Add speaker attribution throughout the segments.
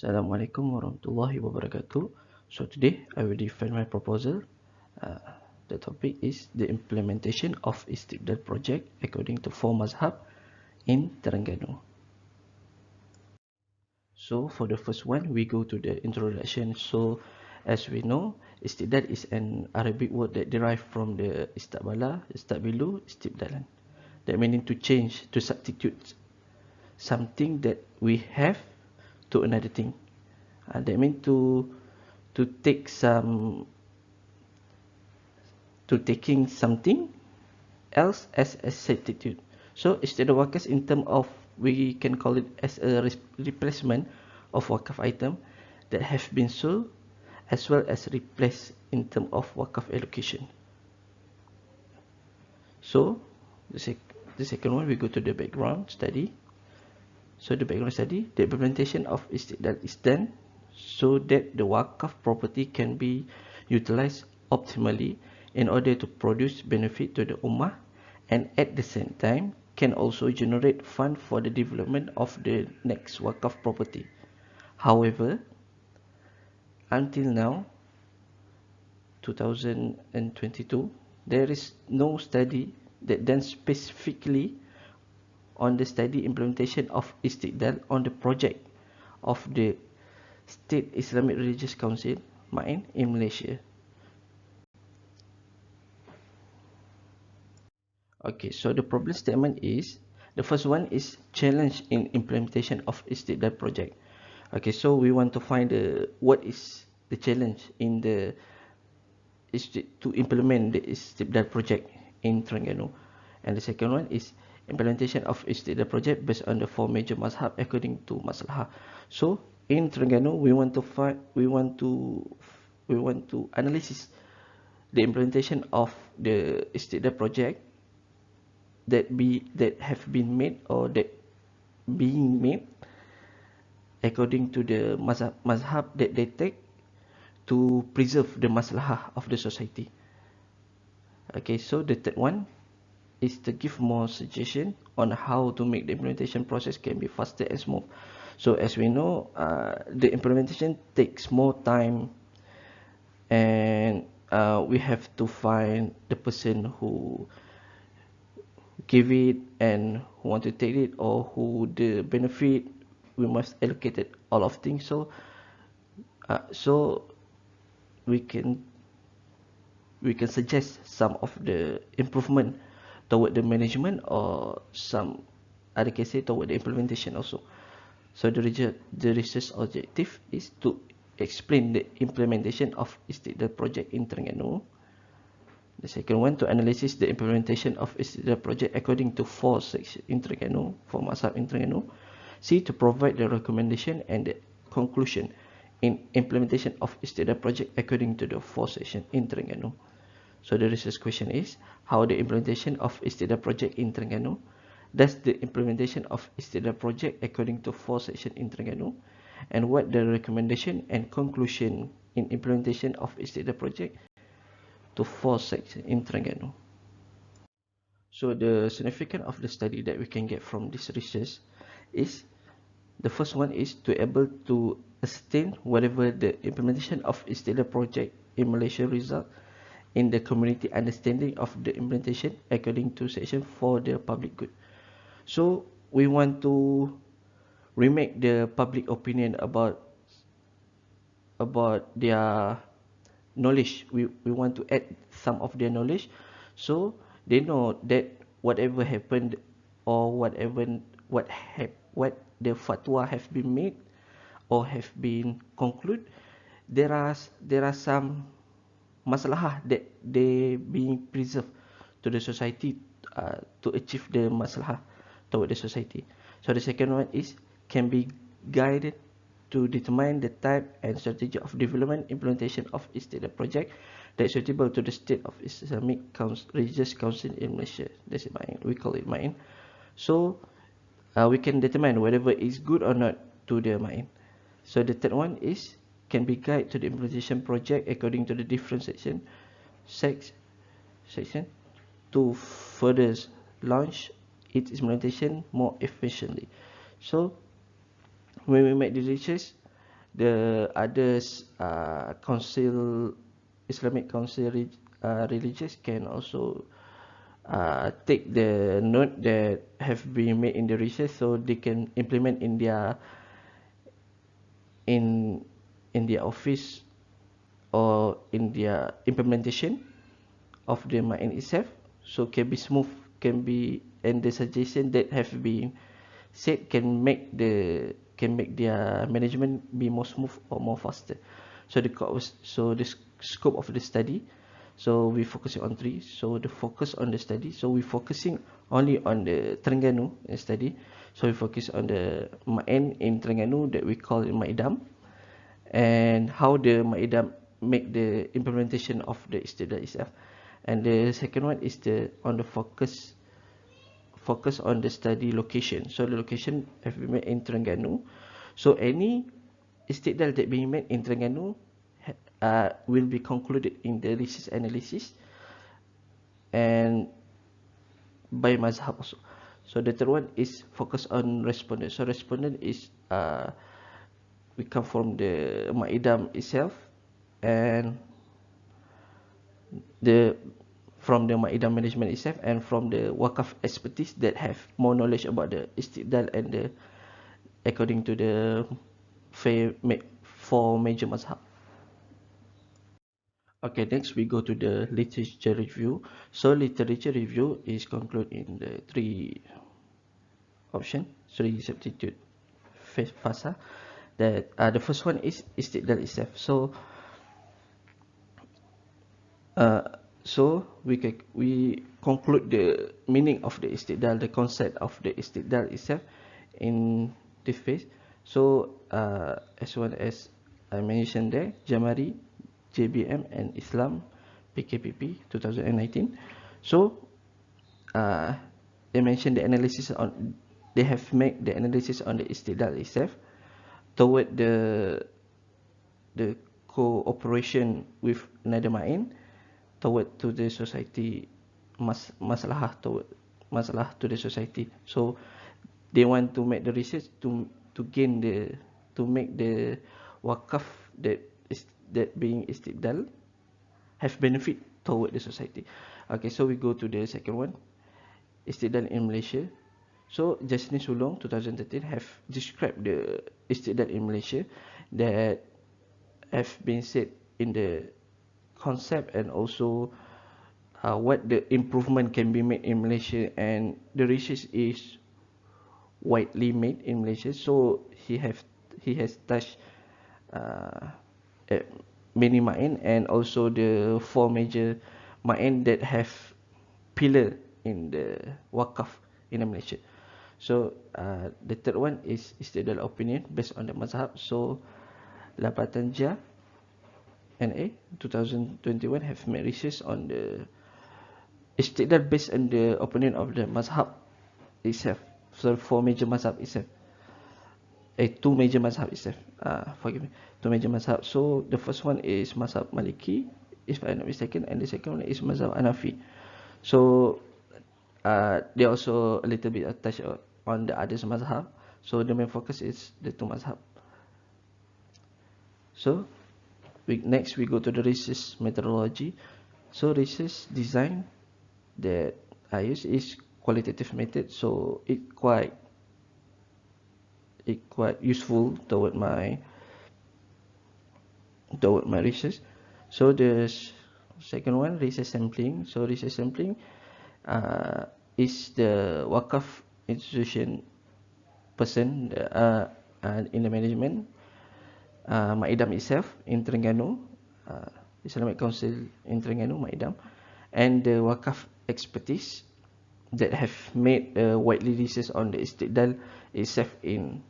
Speaker 1: Assalamualaikum warahmatullahi wabarakatuh. So today I will define my proposal. Uh, the topic is the implementation of Istibdal project according to 4 Mazhab in Terengganu. So for the first one, we go to the introduction. So as we know, Istibdal is an Arabic word that derived from the Istabala, Istabilu, Istibdalan. That meaning to change, to substitute something that we have to another thing. That means to take some to taking something else as a substitute. So instead of wakaf in term of, we can call it as a replacement of wakaf item that have been sold, as well as replaced in term of wakaf allocation. So the second one, we go to the background study. So the background study, the implementation of Istibdal is done so that the wakaf property can be utilized optimally in order to produce benefit to the ummah, and at the same time can also generate fund for the development of the next wakaf property. However, until now, 2022, there is no study that done specifically on the study implementation of Istibdal on the project of the State Islamic Religious Council, MAIN, in Malaysia. Okay, so the problem statement is, the first one is challenge in implementation of Istibdal project. Okay, so we want to find what is the challenge in the to implement the Istibdal project in Terengganu. And the second one is implementation of Istibdal project based on the 4 major mazhab according to maslahah. So in Terengganu, we want to analyze the implementation of the Istibdal project that have been made, or that being made according to the mazhab that they take to preserve the maslahah of the society. Okay, so the third one is to give more suggestion on how to make the implementation process can be faster and smooth. So as we know, the implementation takes more time, and we have to find the person who give it and who want to take it, or who the benefit. We must allocate it all of things. So we can suggest some of the improvement toward the management, or some other cases toward the implementation also. So the research objective is to explain the implementation of Istibdal project in Terengganu. The second one, to analyze the implementation of Istibdal project according to 4 sections in Terengganu, 4 mazhab in Terengganu. C, to provide the recommendation and the conclusion in implementation of Istibdal project according to the 4 sections in Terengganu. So the research question is, how the implementation of Istibdal project in Terengganu? Does the implementation of Istibdal project according to 4 sections in Terengganu? And what the recommendation and conclusion in implementation of Istibdal project to 4 sections in Terengganu? So the significance of the study that we can get from this research is, the first one is to able to ascertain whatever the implementation of Istibdal project in Malaysia result in the community understanding of the implementation according to section for the public good. So we want to remake the public opinion about their knowledge. We want to add some of their knowledge, so they know that whatever happened, or what the fatwa have been made or have been concluded, there are some maslahah that they being preserved to the society, to achieve the maslahah toward the society. So the second one is, can be guided to determine the type and strategy of development implementation of Istibdal project that is suitable to the state of Islamic Religious Council in Malaysia. That's it, MAIN. We call it MAIN. So we can determine whether it's good or not to the MAIN. So the third one is, can be guide to the implementation project according to the different section to further launch its implementation more efficiently. So when we make the research, the others Islamic council religious can also take the note that have been made in the research, so they can implement in in their office or in their implementation of the ma'in itself, so can be smooth, can be, and the suggestion that have been said can make their management be more smooth or more faster. So the scope of the study, so we focusing on three. So the focus on the study, so we focusing only on the Terengganu study. So we focus on the ma'in in Terengganu that we call Ma'idam, and how the Ma'idam make the implementation of the Istibdal itself. And the second one is the on the focus on the study location. So the location have been made in Terengganu. So any Istibdal that being made in Terengganu will be concluded in the research analysis and by Mazhab also. So the third one is focus on respondent. So respondent is we come from the Ma'idam itself, and the from the Ma'idam management itself, and from the Wakaf expertise that have more knowledge about the Istibdal and the according to the four major mazhab. Okay, next we go to the literature review. So literature review is concluded in the three option, three substitute fasa. That the first one is Istibdal itself. So we conclude the meaning of the Istibdal, the concept of the Istibdal itself in this phase. So as well as I mentioned there, Jamari, JBM and Islam, PKPP 2019. So they mentioned the analysis on, they have made the analysis on the Istibdal itself toward the cooperation with another ma'in toward to the society, masalah to the society. So they want to make the research to gain the, to make the wakaf that is that being Istibdal have benefit toward the society. Okay, so we go to the second one, Istibdal in Malaysia. So Jasmine Sulong 2013 have described the Istibdal in Malaysia that have been said in the concept, and also what the improvement can be made in Malaysia, and the research is widely made in Malaysia. So he has touched many ma'in, and also the four major ma'in that have pillar in the wakaf in Malaysia. So the third one is Istidlal opinion based on the Mazhab. So Lapatan Jah NA 2021 have made research on the Istidlal based on the opinion of the Mazhab itself. So four major Mazhab itself. Two major Mazhab itself. Forgive me. Two major Mazhab. So the first one is Mazhab Maliki, if I'm not mistaken, and the second one is Mazhab Hanafi. So they also a little bit touch on the others Mazhab. So the main focus is the two Mazhab. So next we go to the research methodology. So research design that I use is qualitative method. So it quite useful toward my research. So the second one, research sampling. So research sampling is the wakaf institution person in the management, Ma'idam itself in Terengganu, Islamic Council in Terengganu, Ma'idam, and the wakaf expertise that have made widely research on the Istibdal itself in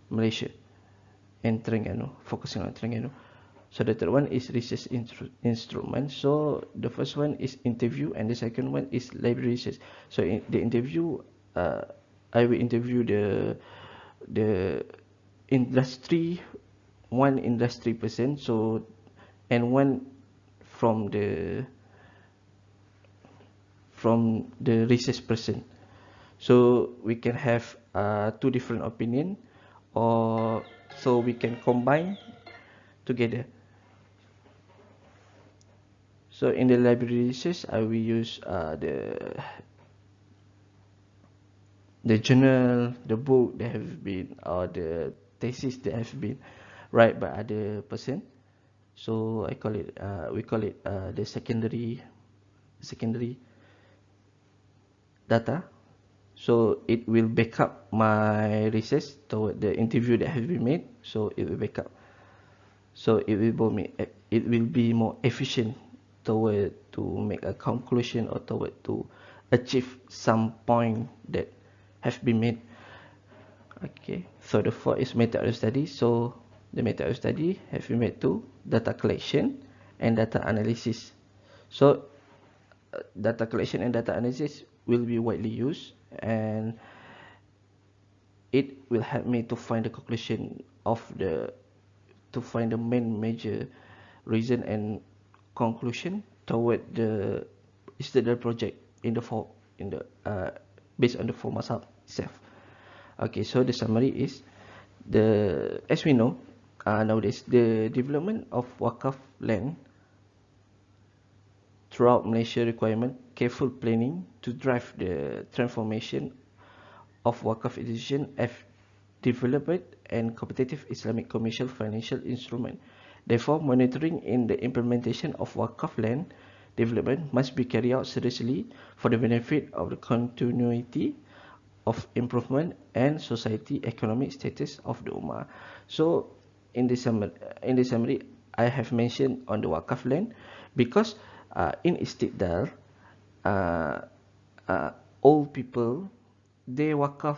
Speaker 1: Malaysia and Terengganu, focusing on Terengganu. So the third one is research instrument. So the first one is interview, and the second one is library research. So in the interview, I will interview the industry, one industry person, so, and one from the research person. So we can have two different opinion, or so we can combine together. So in the library research, I will use the journal, the book that have been, or the thesis that have been write by other person. So I call it, we call it the secondary data. So it will back up my research toward the interview that has been made. So it will back up. So it will be more efficient toward to make a conclusion, or toward to achieve some point that have been made. Okay, so the fourth is method of study. So the method of study have been made to data collection and data analysis. So data collection and data analysis will be widely used, and it will help me to find the conclusion of to find the main major reason and conclusion toward the Istibdal project in the based on the four Mazhab itself. Okay, so the summary is, as we know, nowadays the development of Wakaf land throughout Malaysia requirement careful planning to drive the transformation of Wakaf institution as developed and competitive Islamic commercial financial instrument. Therefore, monitoring in the implementation of Wakaf land development must be carried out seriously for the benefit of the continuity of improvement and society economic status of the Ummah. So, in the summary, I have mentioned on the Wakaf land because in Istibdal, uh, old people, they wakaf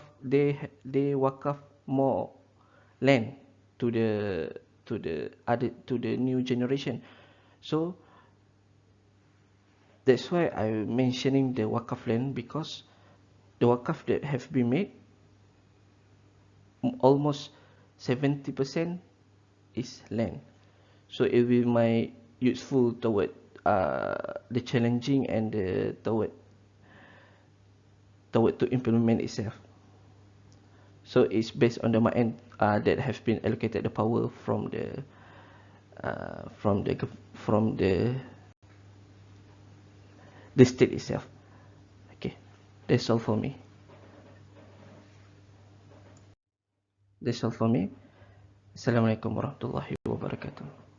Speaker 1: more land to the new generation. So that's why I'm mentioning the wakaf land, because the wakaf that have been made, almost 70% is land. So it will be my useful toward the challenging and the toward to implement itself. So it's based on the ma'an that have been allocated the power from the from the state itself. Okay, that's all for me. That's all for me. Assalamualaikum warahmatullahi wabarakatuh.